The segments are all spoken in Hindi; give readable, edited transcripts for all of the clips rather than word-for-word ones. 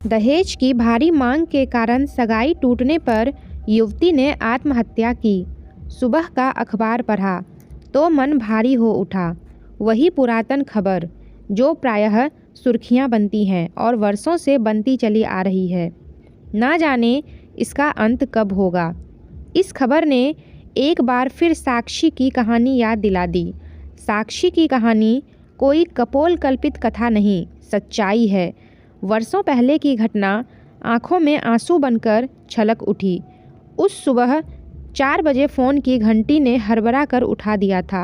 दहेज की भारी मांग के कारण सगाई टूटने पर युवती ने आत्महत्या की। सुबह का अखबार पढ़ा तो मन भारी हो उठा। वही पुरातन खबर जो प्रायः सुर्खियां बनती हैं और वर्षों से बनती चली आ रही है। ना जाने इसका अंत कब होगा। इस खबर ने एक बार फिर साक्षी की कहानी याद दिला दी। साक्षी की कहानी कोई कपोल कल्पित कथा नहीं, सच्चाई है। वर्षों पहले की घटना आंखों में आंसू बनकर छलक उठी। उस सुबह 4 बजे फ़ोन की घंटी ने हड़बड़ा कर उठा दिया था।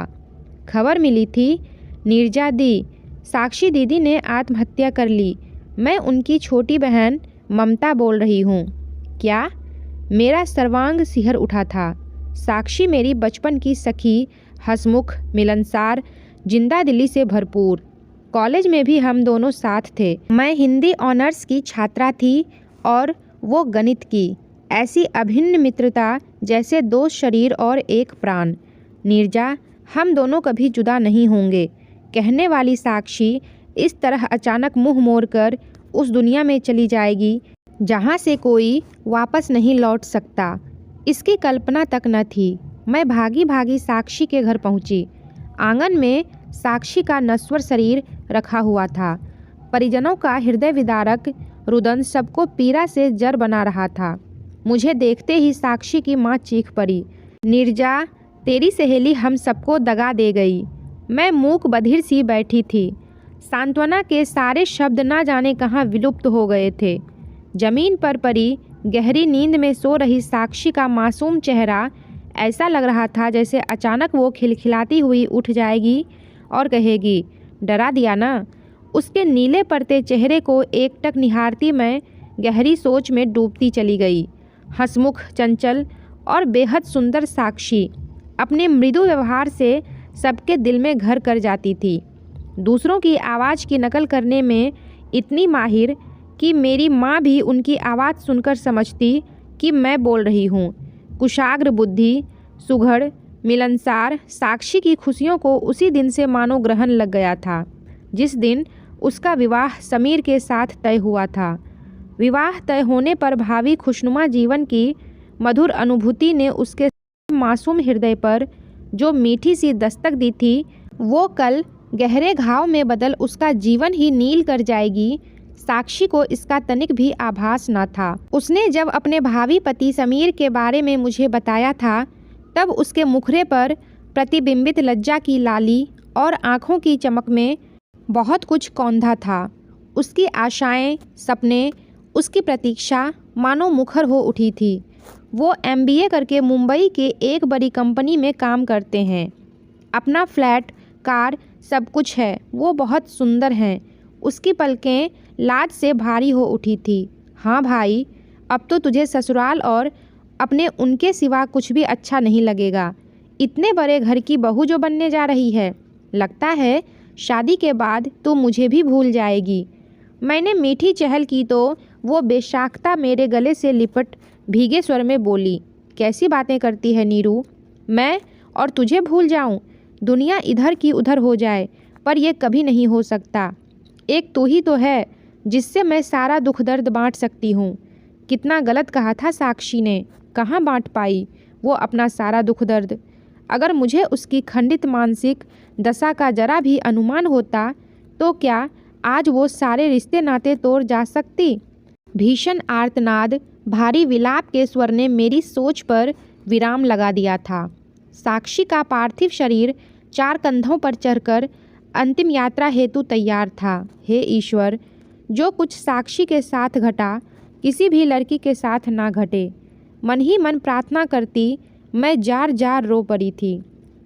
खबर मिली थी, नीरजा दी, साक्षी दीदी ने आत्महत्या कर ली। मैं उनकी छोटी बहन ममता बोल रही हूँ। क्या? मेरा सर्वांग सिहर उठा था। साक्षी मेरी बचपन की सखी, हंसमुख, मिलनसार, जिंदा दिली से भरपूर। कॉलेज में भी हम दोनों साथ थे। मैं हिंदी ऑनर्स की छात्रा थी और वो गणित की। ऐसी अभिन्न मित्रता जैसे 2 शरीर और 1 प्राण। नीरजा, हम दोनों कभी जुदा नहीं होंगे, कहने वाली साक्षी इस तरह अचानक मुंह मोड़कर उस दुनिया में चली जाएगी जहाँ से कोई वापस नहीं लौट सकता, इसकी कल्पना तक न थी। मैं भागी भागी साक्षी के घर पहुँची। आंगन में साक्षी का नश्वर शरीर रखा हुआ था। परिजनों का हृदय विदारक रुदन सबको पीड़ा से जर बना रहा था। मुझे देखते ही साक्षी की मां चीख पड़ी, नीरजा, तेरी सहेली हम सबको दगा दे गई। मैं मूक बधिर सी बैठी थी। सांत्वना के सारे शब्द ना जाने कहाँ विलुप्त हो गए थे। जमीन पर पड़ी गहरी नींद में सो रही साक्षी का मासूम चेहरा ऐसा लग रहा था जैसे अचानक वो खिलखिलाती हुई उठ जाएगी और कहेगी, डरा दिया ना। उसके नीले पड़ते चेहरे को एकटक निहारती मैं गहरी सोच में डूबती चली गई। हंसमुख, चंचल और बेहद सुंदर साक्षी अपने मृदु व्यवहार से सबके दिल में घर कर जाती थी। दूसरों की आवाज़ की नकल करने में इतनी माहिर कि मेरी माँ भी उनकी आवाज़ सुनकर समझती कि मैं बोल रही हूँ। कुशाग्र बुद्धि, सुघड़, मिलनसार साक्षी की खुशियों को उसी दिन से मानो ग्रहण लग गया था जिस दिन उसका विवाह समीर के साथ तय हुआ था। विवाह तय होने पर भावी खुशनुमा जीवन की मधुर अनुभूति ने उसके मासूम हृदय पर जो मीठी सी दस्तक दी थी, वो कल गहरे घाव में बदल उसका जीवन ही नील कर जाएगी। साक्षी को इसका तनिक भी आभास न था। उसने जब अपने भावी पति समीर के बारे में मुझे बताया था, तब उसके मुखरे पर प्रतिबिंबित लज्जा की लाली और आँखों की चमक में बहुत कुछ कौंधा था। उसकी आशाएं, सपने, उसकी प्रतीक्षा मानो मुखर हो उठी थी। वो MBA करके मुंबई के एक बड़ी कंपनी में काम करते हैं। अपना फ्लैट, कार, सब कुछ है। वो बहुत सुंदर हैं। उसकी पलकें लाज से भारी हो उठी थी। हाँ भाई, अब तो तुझे ससुराल और अपने उनके सिवा कुछ भी अच्छा नहीं लगेगा। इतने बड़े घर की बहू जो बनने जा रही है, लगता है शादी के बाद तू मुझे भी भूल जाएगी। मैंने मीठी चहल की तो वो बेशाख्ता मेरे गले से लिपट भीगे स्वर में बोली, कैसी बातें करती है नीरू, मैं और तुझे भूल जाऊं? दुनिया इधर की उधर हो जाए पर यह कभी नहीं हो सकता। एक तू ही तो है जिससे मैं सारा दुख दर्द बांट सकती हूँ। कितना गलत कहा था साक्षी ने, कहाँ बांट पाई वो अपना सारा दुख दर्द। अगर मुझे उसकी खंडित मानसिक दशा का जरा भी अनुमान होता तो क्या आज वो सारे रिश्ते नाते तोड़ जा सकती? भीषण आर्तनाद, भारी विलाप के स्वर ने मेरी सोच पर विराम लगा दिया था। साक्षी का पार्थिव शरीर 4 कंधों पर चढ़कर अंतिम यात्रा हेतु तैयार था। हे ईश्वर, जो कुछ साक्षी के साथ घटा किसी भी लड़की के साथ ना घटे। मन ही मन प्रार्थना करती मैं जार जार रो पड़ी थी।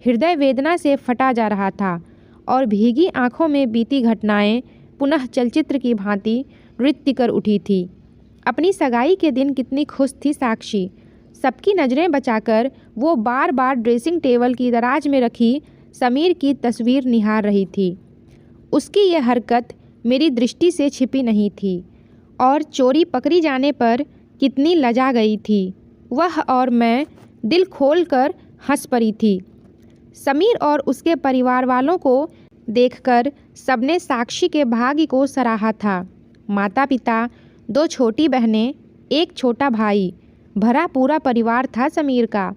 हृदय वेदना से फटा जा रहा था और भीगी आंखों में बीती घटनाएं पुनः चलचित्र की भांति नृत्य कर उठी थी। अपनी सगाई के दिन कितनी खुश थी साक्षी। सबकी नज़रें बचाकर वो बार बार ड्रेसिंग टेबल की दराज में रखी समीर की तस्वीर निहार रही थी। उसकी यह हरकत मेरी दृष्टि से छिपी नहीं थी और चोरी पकड़ी जाने पर कितनी लजा गई थी। वह और मैं दिल खोलकर हंस पड़ी थी। समीर और उसके परिवार वालों को देखकर सबने साक्षी के भाग्य को सराहा था। माता पिता, 2 छोटी बहनें, एक छोटा भाई, भरा पूरा परिवार था समीर का।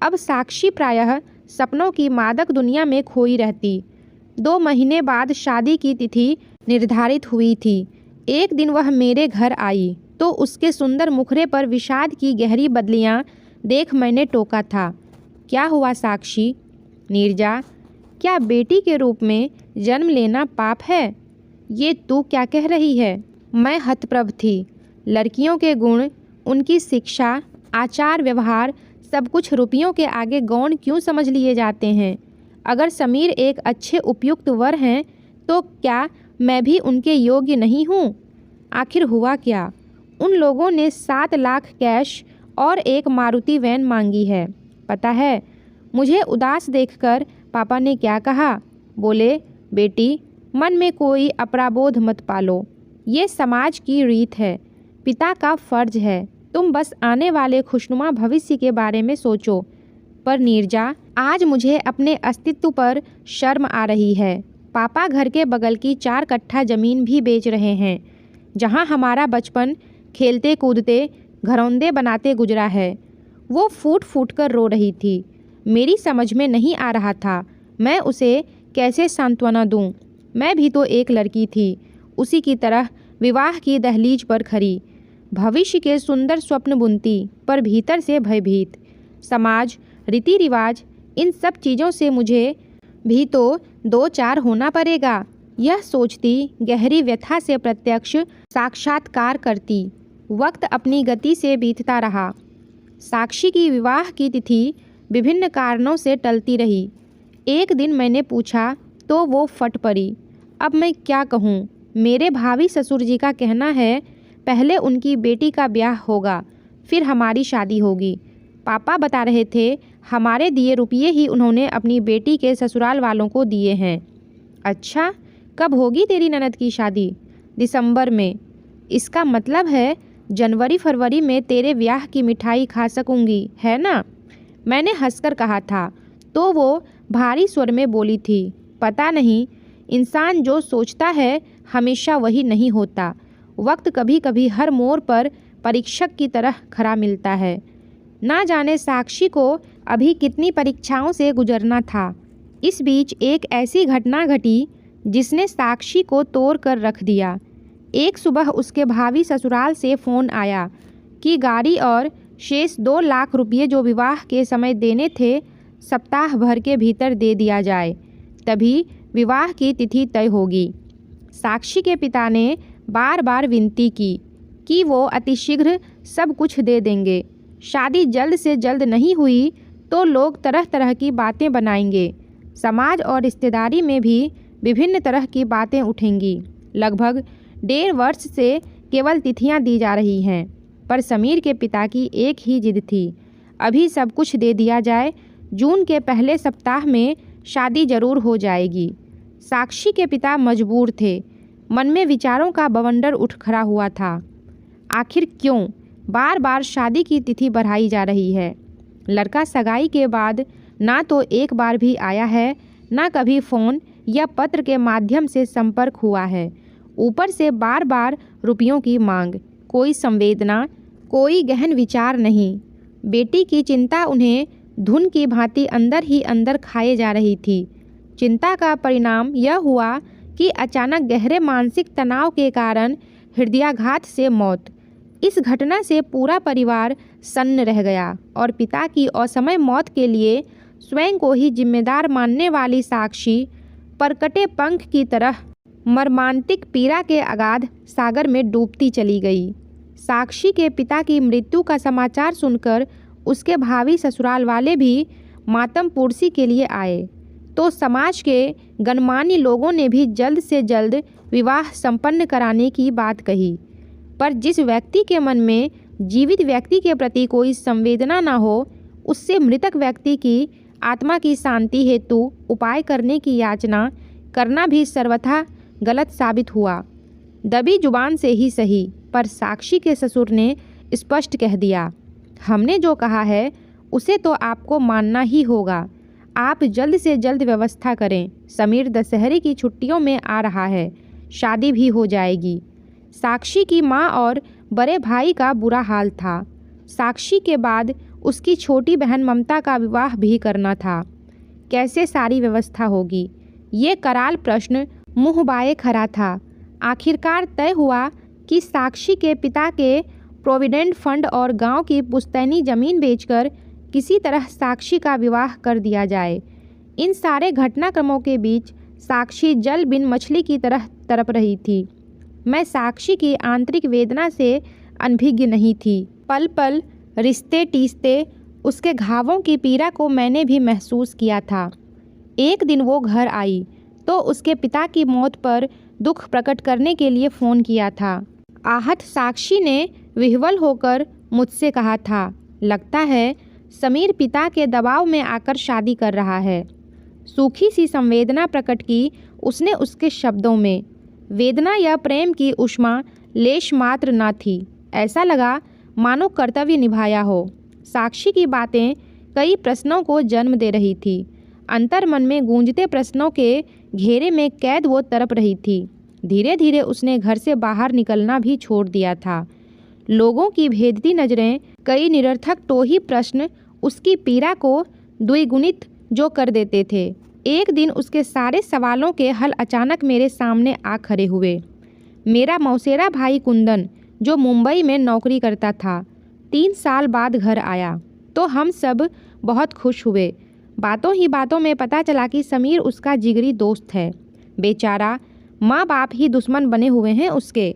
अब साक्षी प्रायः सपनों की मादक दुनिया में खोई रहती। 2 महीने बाद शादी की तिथि निर्धारित हुई थी। एक दिन वह मेरे घर आई तो उसके सुंदर मुखड़े पर विषाद की गहरी बदलियां देख मैंने टोका था, क्या हुआ साक्षी? नीरजा, क्या बेटी के रूप में जन्म लेना पाप है? ये तू क्या कह रही है? मैं हतप्रभ थी। लड़कियों के गुण, उनकी शिक्षा, आचार व्यवहार सब कुछ रुपयों के आगे गौण क्यों समझ लिए जाते हैं? अगर समीर एक अच्छे उपयुक्त वर हैं तो क्या मैं भी उनके योग्य नहीं हूँ? आखिर हुआ क्या? उन लोगों ने 7 लाख कैश और एक मारुति वैन मांगी है। पता है मुझे उदास देखकर पापा ने क्या कहा? बोले, बेटी मन में कोई अपराबोध मत पालो, ये समाज की रीत है, पिता का फर्ज है, तुम बस आने वाले खुशनुमा भविष्य के बारे में सोचो। पर नीरजा, आज मुझे अपने अस्तित्व पर शर्म आ रही है। पापा घर के बगल की 4 कट्ठा ज़मीन भी बेच रहे हैं, जहां हमारा बचपन खेलते कूदते घरौंदे बनाते गुजरा है। वो फूट फूट कर रो रही थी। मेरी समझ में नहीं आ रहा था मैं उसे कैसे सांत्वना दूं। मैं भी तो एक लड़की थी, उसी की तरह विवाह की दहलीज पर खड़ी, भविष्य के सुंदर स्वप्न बुनती, पर भीतर से भयभीत। समाज, रीति रिवाज, इन सब चीज़ों से मुझे भी तो 2-4 होना पड़ेगा, यह सोचती गहरी व्यथा से प्रत्यक्ष साक्षात्कार करती। वक्त अपनी गति से बीतता रहा। साक्षी की विवाह की तिथि विभिन्न कारणों से टलती रही। एक दिन मैंने पूछा तो वो फट पड़ी। अब मैं क्या कहूँ? मेरे भावी ससुर जी का कहना है पहले उनकी बेटी का ब्याह होगा, फिर हमारी शादी होगी। पापा बता रहे थे हमारे दिए रुपये ही उन्होंने अपनी बेटी के ससुराल वालों को दिए हैं। अच्छा, कब होगी तेरी ननद की शादी? दिसंबर में। इसका मतलब है जनवरी फरवरी में तेरे ब्याह की मिठाई खा सकूंगी, है ना? मैंने हंसकर कहा था तो वो भारी स्वर में बोली थी, पता नहीं, इंसान जो सोचता है हमेशा वही नहीं होता। वक्त कभी कभी हर मोड़ पर परीक्षक की तरह खरा मिलता है। ना जाने साक्षी को अभी कितनी परीक्षाओं से गुजरना था। इस बीच एक ऐसी घटना घटी जिसने साक्षी को तोड़ कर रख दिया। एक सुबह उसके भावी ससुराल से फ़ोन आया कि गाड़ी और शेष 2 लाख रुपये जो विवाह के समय देने थे, सप्ताह भर के भीतर दे दिया जाए, तभी विवाह की तिथि तय होगी। साक्षी के पिता ने बार बार विनती की कि वो अतिशीघ्र सब कुछ दे देंगे। शादी जल्द से जल्द नहीं हुई तो लोग तरह तरह की बातें बनाएंगे। समाज और रिश्तेदारी में भी विभिन्न तरह की बातें उठेंगी। लगभग 1.5 वर्ष से केवल तिथियां दी जा रही हैं, पर समीर के पिता की एक ही जिद थी, अभी सब कुछ दे दिया जाए, जून के पहले सप्ताह में शादी जरूर हो जाएगी। साक्षी के पिता मजबूर थे। मन में विचारों का बवंडर उठ खड़ा हुआ था। आखिर क्यों बार बार शादी की तिथि बढ़ाई जा रही है? लड़का सगाई के बाद ना तो एक बार भी आया है, ना कभी फ़ोन या पत्र के माध्यम से संपर्क हुआ है। ऊपर से बार बार रुपयों की मांग, कोई संवेदना, कोई गहन विचार नहीं। बेटी की चिंता उन्हें धुन की भांति अंदर ही अंदर खाए जा रही थी। चिंता का परिणाम यह हुआ कि अचानक गहरे मानसिक तनाव के कारण हृदयाघात से मौत। इस घटना से पूरा परिवार सन्न रह गया और पिता की असमय मौत के लिए स्वयं को ही जिम्मेदार मानने वाली साक्षी परकटे पंख की तरह मर्मांतिक पीड़ा के अगाध सागर में डूबती चली गई। साक्षी के पिता की मृत्यु का समाचार सुनकर उसके भावी ससुराल वाले भी मातम पुरसी के लिए आए, तो समाज के गणमान्य लोगों ने भी जल्द से जल्द विवाह संपन्न कराने की बात कही। पर जिस व्यक्ति के मन में जीवित व्यक्ति के प्रति कोई संवेदना न हो, उससे मृतक व्यक्ति की आत्मा की शांति हेतु उपाय करने की याचना करना भी सर्वथा गलत साबित हुआ। दबी जुबान से ही सही, पर साक्षी के ससुर ने स्पष्ट कह दिया, हमने जो कहा है उसे तो आपको मानना ही होगा। आप जल्द से जल्द व्यवस्था करें। समीर दशहरे की छुट्टियों में आ रहा है, शादी भी हो जाएगी। साक्षी की माँ और बड़े भाई का बुरा हाल था। साक्षी के बाद उसकी छोटी बहन ममता का विवाह भी करना था। कैसे सारी व्यवस्था होगी, ये कराल प्रश्न मुँह बाए खड़ा था। आखिरकार तय हुआ कि साक्षी के पिता के प्रोविडेंट फंड और गांव की पुश्तैनी जमीन बेचकर किसी तरह साक्षी का विवाह कर दिया जाए। इन सारे घटनाक्रमों के बीच साक्षी जल बिन मछली की तरह तड़प रही थी। मैं साक्षी की आंतरिक वेदना से अनभिज्ञ नहीं थी। पल पल रिश्ते टीसते उसके घावों की पीड़ा को मैंने भी महसूस किया था। एक दिन वो घर आई तो उसके पिता की मौत पर दुख प्रकट करने के लिए फ़ोन किया था। आहत साक्षी ने विह्वल होकर मुझसे कहा था, लगता है समीर पिता के दबाव में आकर शादी कर रहा है। सूखी सी संवेदना प्रकट की उसने उसके शब्दों में। वेदना या प्रेम की उष्मा लेश मात्र न थी। ऐसा लगा मानो कर्तव्य निभाया हो। साक्षी की बातें कई प्रश्नों को जन्म दे रही थी। अंतर मन में गूंजते प्रश्नों के घेरे में कैद वो तड़प रही थी। धीरे धीरे उसने घर से बाहर निकलना भी छोड़ दिया था। लोगों की भेदती नज़रें, कई निरर्थक टोही प्रश्न उसकी पीड़ा को द्विगुणित जो कर देते थे। एक दिन उसके सारे सवालों के हल अचानक मेरे सामने आ खड़े हुए। मेरा मौसेरा भाई कुंदन, जो मुंबई में नौकरी करता था, 3 साल बाद घर आया तो हम सब बहुत खुश हुए। बातों ही बातों में पता चला कि समीर उसका जिगरी दोस्त है। बेचारा माँ बाप ही दुश्मन बने हुए हैं उसके।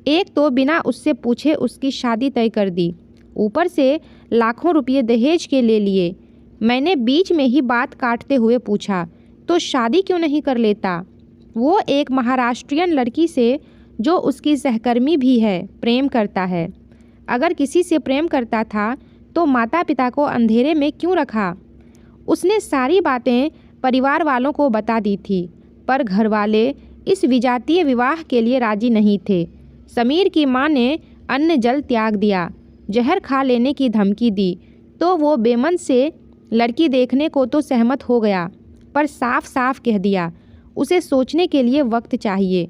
एक तो बिना उससे पूछे उसकी शादी तय कर दी, ऊपर से लाखों रुपये दहेज के ले लिए। मैंने बीच में ही बात काटते हुए पूछा, तो शादी क्यों नहीं कर लेता? वो एक महाराष्ट्रियन लड़की से, जो उसकी सहकर्मी भी है, प्रेम करता है। अगर किसी से प्रेम करता था तो माता पिता को अंधेरे में क्यों रखा? उसने सारी बातें परिवार वालों को बता दी थी, पर घर वाले इस विजातीय विवाह के लिए राजी नहीं थे। समीर की माँ ने अन्न जल त्याग दिया, जहर खा लेने की धमकी दी तो वो बेमन से लड़की देखने को तो सहमत हो गया, पर साफ साफ कह दिया उसे सोचने के लिए वक्त चाहिए,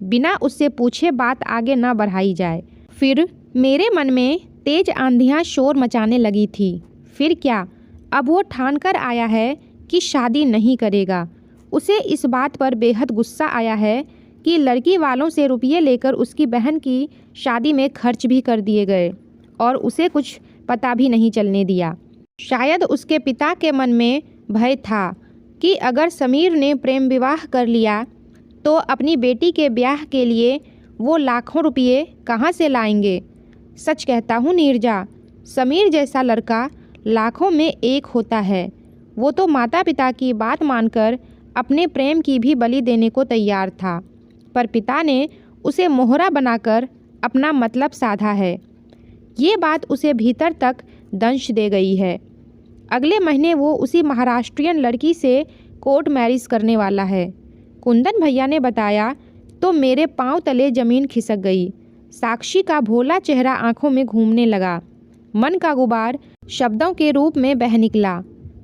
बिना उससे पूछे बात आगे ना बढ़ाई जाए। फिर मेरे मन में तेज आंधियाँ शोर मचाने लगी थी। फिर क्या, अब वो ठान कर आया है कि शादी नहीं करेगा। उसे इस बात पर बेहद गुस्सा आया है कि लड़की वालों से रुपये लेकर उसकी बहन की शादी में खर्च भी कर दिए गए और उसे कुछ पता भी नहीं चलने दिया। शायद उसके पिता के मन में भय था कि अगर समीर ने प्रेम विवाह कर लिया तो अपनी बेटी के ब्याह के लिए वो लाखों रुपये कहाँ से लाएंगे। सच कहता हूँ नीरजा, समीर जैसा लड़का लाखों में एक होता है। वो तो माता पिता की बात मानकर अपने प्रेम की भी बलि देने को तैयार था, पर पिता ने उसे मोहरा बनाकर अपना मतलब साधा है। ये बात उसे भीतर तक दंश दे गई है। अगले महीने वो उसी महाराष्ट्रियन लड़की से कोर्ट मैरिज करने वाला है। कुंदन भैया ने बताया तो मेरे पांव तले ज़मीन खिसक गई। साक्षी का भोला चेहरा आंखों में घूमने लगा। मन का गुबार शब्दों के रूप में बह निकला।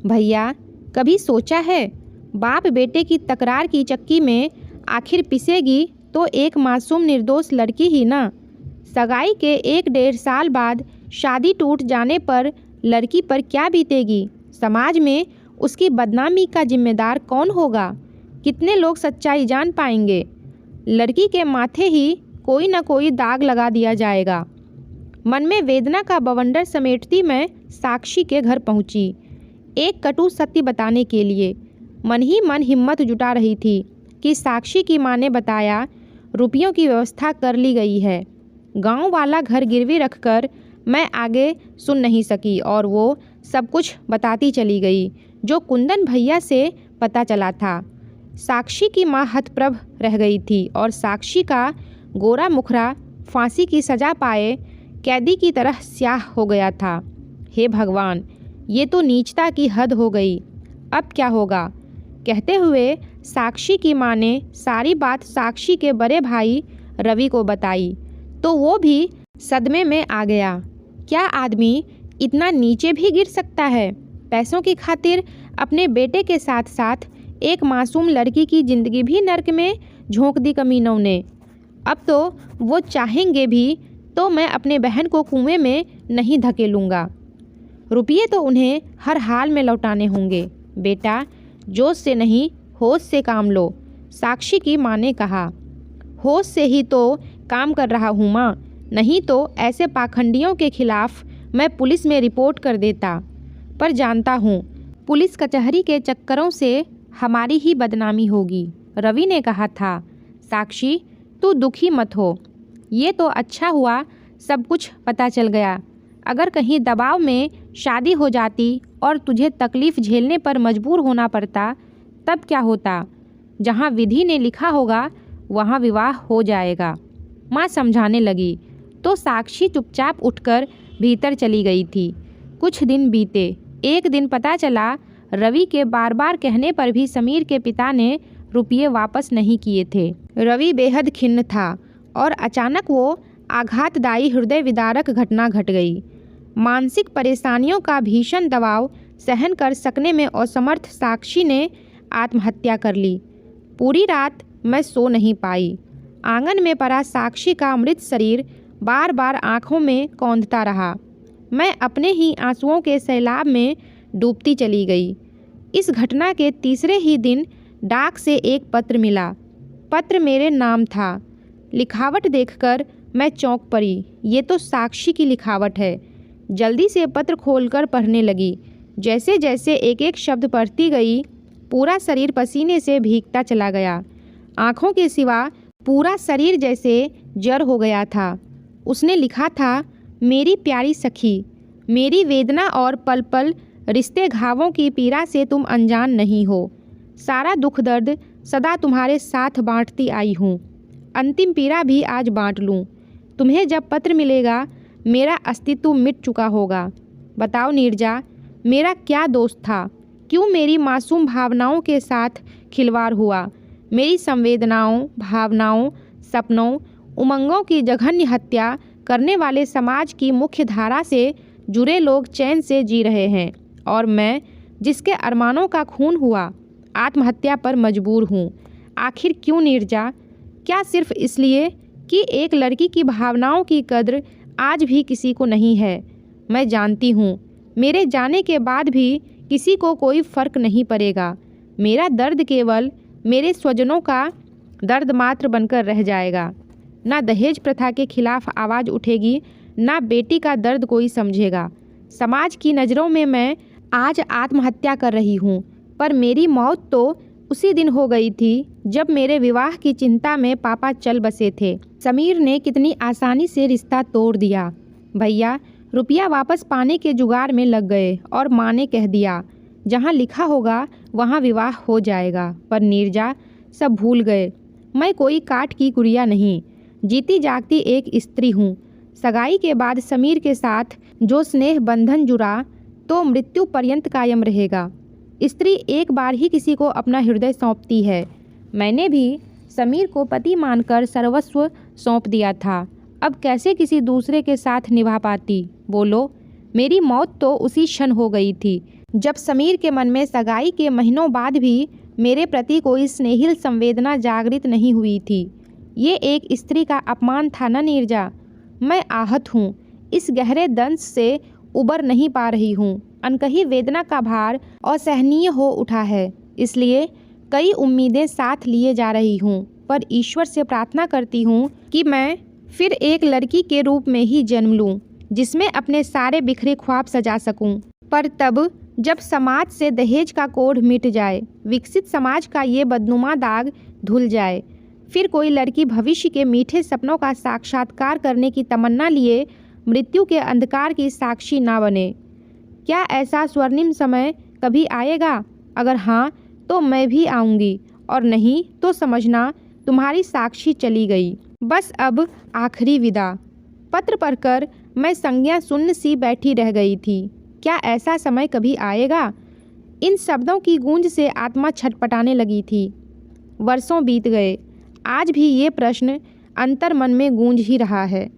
भैया, कभी सोचा है बाप बेटे की तकरार की चक्की में आखिर पिसेगी तो एक मासूम निर्दोष लड़की ही ना। सगाई के 1-1.5 साल बाद शादी टूट जाने पर लड़की पर क्या बीतेगी? समाज में उसकी बदनामी का जिम्मेदार कौन होगा? कितने लोग सच्चाई जान पाएंगे? लड़की के माथे ही कोई न कोई दाग लगा दिया जाएगा। मन में वेदना का बवंडर समेटती मैं साक्षी के घर पहुंची, एक कटु सत्य बताने के लिए। मन ही मन हिम्मत जुटा रही थी कि साक्षी की माँ ने बताया रुपयों की व्यवस्था कर ली गई है। गांव वाला घर गिरवी रखकर मैं आगे सुन नहीं सकी और वो सब कुछ बताती चली गई जो कुंदन भैया से पता चला था। साक्षी की माँ हतप्रभ रह गई थी और साक्षी का गोरा मुखरा फांसी की सज़ा पाए कैदी की तरह स्याह हो गया था। हे भगवान, ये तो नीचता की हद हो गई। अब क्या होगा? कहते हुए साक्षी की माँ ने सारी बात साक्षी के बड़े भाई रवि को बताई तो वो भी सदमे में आ गया। क्या आदमी इतना नीचे भी गिर सकता है? पैसों की खातिर अपने बेटे के साथ साथ एक मासूम लड़की की ज़िंदगी भी नर्क में झोंक दी कमीनों ने। अब तो वो चाहेंगे भी तो मैं अपने बहन को कुएं में नहीं धकेलूँगा। रुपये तो उन्हें हर हाल में लौटाने होंगे। बेटा, जोश से नहीं होश से काम लो, साक्षी की माँ ने कहा। होश से ही तो काम कर रहा हूँ माँ, नहीं तो ऐसे पाखंडियों के खिलाफ मैं पुलिस में रिपोर्ट कर देता। पर जानता हूँ पुलिस कचहरी के चक्करों से हमारी ही बदनामी होगी। रवि ने कहा था। साक्षी, तू दुखी मत हो, ये तो अच्छा हुआ सब कुछ पता चल गया। अगर कहीं दबाव में शादी हो जाती और तुझे तकलीफ़ झेलने पर मजबूर होना पड़ता तब क्या होता? जहाँ विधि ने लिखा होगा वहाँ विवाह हो जाएगा, माँ समझाने लगी। तो साक्षी चुपचाप उठकर भीतर चली गई थी। कुछ दिन बीते। एक दिन पता चला रवि के बार बार कहने पर भी समीर के पिता ने रुपये वापस नहीं किए थे। रवि बेहद खिन्न था और अचानक वो आघातदायी हृदय विदारक घटना घट गई। मानसिक परेशानियों का भीषण दबाव सहन कर सकने में असमर्थ साक्षी ने आत्महत्या कर ली। पूरी रात मैं सो नहीं पाई। आंगन में पड़ा साक्षी का मृत शरीर बार बार आंखों में कौंधता रहा। मैं अपने ही आंसुओं के सैलाब में डूबती चली गई। इस घटना के तीसरे ही दिन डाक से एक पत्र मिला। पत्र मेरे नाम था। लिखावट देखकर मैं चौंक पड़ी। ये तो साक्षी की लिखावट है। जल्दी से पत्र खोलकर पढ़ने लगी। जैसे जैसे एक एक शब्द पढ़ती गई, पूरा शरीर पसीने से भीगता चला गया। आँखों के सिवा पूरा शरीर जैसे जर हो गया था। उसने लिखा था, मेरी प्यारी सखी, मेरी वेदना और पल पल रिश्ते घावों की पीड़ा से तुम अनजान नहीं हो। सारा दुख दर्द सदा तुम्हारे साथ बांटती आई हूँ। अंतिम पीड़ा भी आज बांट लूँ। तुम्हें जब पत्र मिलेगा मेरा अस्तित्व मिट चुका होगा। बताओ नीरजा, मेरा क्या दोष था? क्यों मेरी मासूम भावनाओं के साथ खिलवाड़ हुआ? मेरी संवेदनाओं, भावनाओं, सपनों, उमंगों की जघन्य हत्या करने वाले समाज की मुख्य धारा से जुड़े लोग चैन से जी रहे हैं और मैं, जिसके अरमानों का खून हुआ, आत्महत्या पर मजबूर हूँ। आखिर क्यों नीरजा? क्या सिर्फ इसलिए कि एक लड़की की भावनाओं की कद्र आज भी किसी को नहीं है? मैं जानती हूँ मेरे जाने के बाद भी किसी को कोई फ़र्क नहीं पड़ेगा। मेरा दर्द केवल मेरे स्वजनों का दर्द मात्र बनकर रह जाएगा। ना दहेज प्रथा के खिलाफ आवाज़ उठेगी, ना बेटी का दर्द कोई समझेगा। समाज की नज़रों में मैं आज आत्महत्या कर रही हूँ, पर मेरी मौत तो उसी दिन हो गई थी जब मेरे विवाह की चिंता में पापा चल बसे थे। समीर ने कितनी आसानी से रिश्ता तोड़ दिया। भैया रुपया वापस पाने के जुगाड़ में लग गए और माँ ने कह दिया, जहाँ लिखा होगा वहाँ विवाह हो जाएगा। पर नीरजा सब भूल गए। मैं कोई काठ की गुड़िया नहीं, जीती जागती एक स्त्री हूँ। सगाई के बाद समीर के साथ जो स्नेह बंधन जुड़ा तो मृत्यु पर्यंत कायम रहेगा। स्त्री एक बार ही किसी को अपना हृदय सौंपती है। मैंने भी समीर को पति मानकर सर्वस्व सौंप दिया था। अब कैसे किसी दूसरे के साथ निभा पाती? बोलो। मेरी मौत तो उसी क्षण हो गई थी जब समीर के मन में सगाई के महीनों बाद भी मेरे प्रति कोई स्नेहिल संवेदना जागृत नहीं हुई थी। ये एक स्त्री का अपमान था न नीरजा? मैं आहत हूँ। इस गहरे दंश से उबर नहीं पा रही हूँ। अनकही वेदना का भार असहनीय हो उठा है। इसलिए कई उम्मीदें साथ लिए जा रही हूँ, पर ईश्वर से प्रार्थना करती हूँ कि मैं फिर एक लड़की के रूप में ही जन्म लूँ, जिसमें अपने सारे बिखरे ख्वाब सजा सकूँ। पर तब जब समाज से दहेज का कोढ़ मिट जाए, विकसित समाज का ये बदनुमा दाग धुल जाए, फिर कोई लड़की भविष्य के मीठे सपनों का साक्षात्कार करने की तमन्ना लिए मृत्यु के अंधकार की साक्षी ना बने। क्या ऐसा स्वर्णिम समय कभी आएगा? अगर हाँ तो मैं भी आऊँगी, और नहीं तो समझना तुम्हारी साक्षी चली गई। बस अब आखिरी विदा। पत्र पढ़कर मैं संज्ञा शून्य सी बैठी रह गई थी। क्या ऐसा समय कभी आएगा? इन शब्दों की गूंज से आत्मा छटपटाने लगी थी। वर्षों बीत गए, आज भी ये प्रश्न अंतर्मन में गूंज ही रहा है।